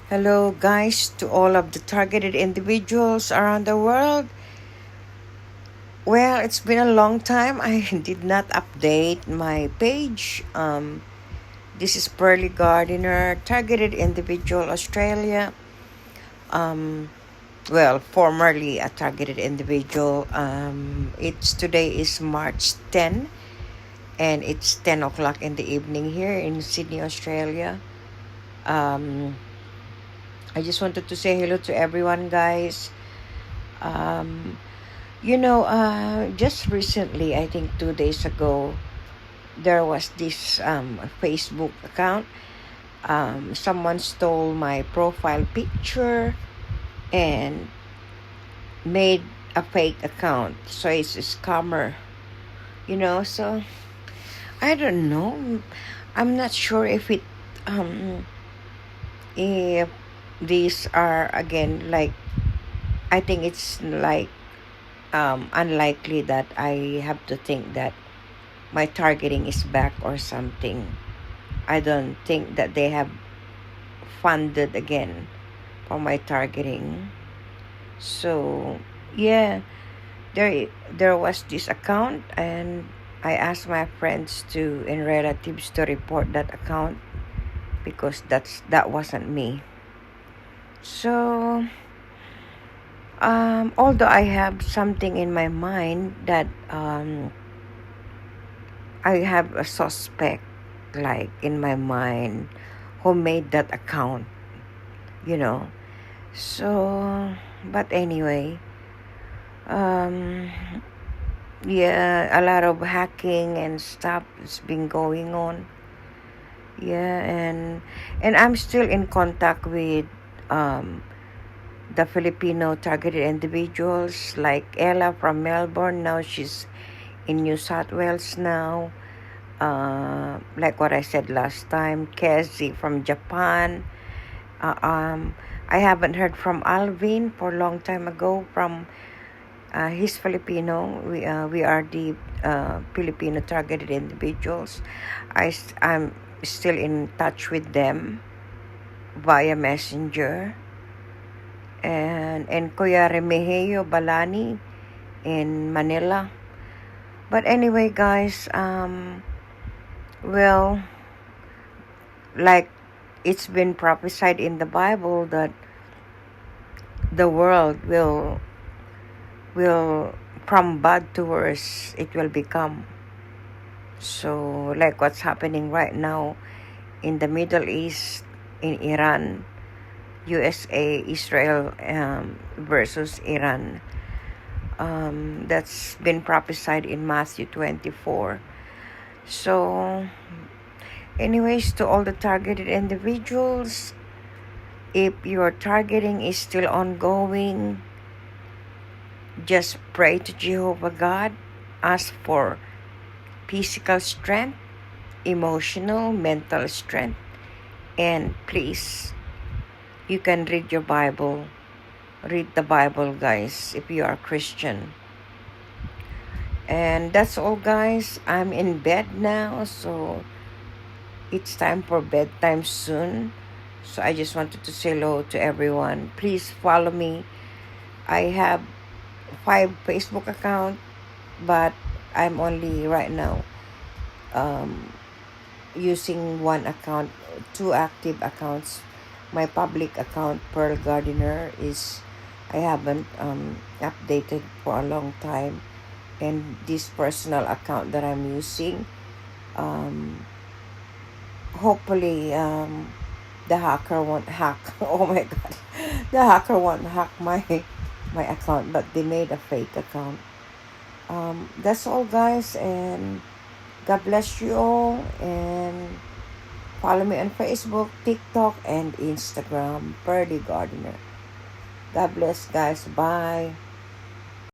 Hello, guys, to all of the targeted individuals around the world. Well, it's been a long time. I did not update my page. This is Pearly Gardener, targeted individual Australia. Um, formerly a targeted individual. It's today is March 10, and it's 10 o'clock in the evening here in Sydney, Australia. I just wanted to say hello to everyone, guys. Um, just recently, I think 2 days ago, there was this Facebook account. Someone stole my profile picture and made a fake account. So it's a scammer. So I don't know. I'm not sure if these are again like, I think it's like unlikely that I have to think that my targeting is back or something. I don't think that they have funded again for my targeting. So yeah, there was this account, and I asked my friends and relatives to report that account because that wasn't me. So although I have something in my mind that I have a suspect, like in my mind, who made that account, you know. So, but anyway, um, yeah, a lot of hacking and stuff has been going on. Yeah, and I'm still in contact with the Filipino targeted individuals like Ella from Melbourne. Now she's in New South Wales now. Like what I said last time, Kezi from Japan. I haven't heard from Alvin for a long time ago. He's Filipino. We are the Filipino targeted individuals. I'm still in touch with them via Messenger. And Kuya Remigio Balani in Manila. But anyway, guys, like it's been prophesied in the Bible that the world will from bad to worse it will become. So like what's happening right now in the Middle East, in Iran, USA, Israel versus Iran. That's been prophesied in Matthew 24. So anyways, to all the targeted individuals, if your targeting is still ongoing, just pray to Jehovah God, ask for physical strength, emotional, mental strength, and please, you can read your Bible. Read the Bible, guys, if you are Christian. And that's all, guys. I'm in bed now, so it's time for bedtime soon. So I just wanted to say hello to everyone. Please follow me. I have 5 Facebook accounts, but I'm only right now using one account, 2 active accounts. My public account, Pearl Gardener, I haven't updated for a long time. And this personal account that I'm using, hopefully the hacker won't hack. Oh my god, the hacker won't hack my account, but they made a fake account. That's all, guys, and God bless you all, and follow me on Facebook, TikTok, and Instagram, Pearly Gardener. God bless, guys. Bye.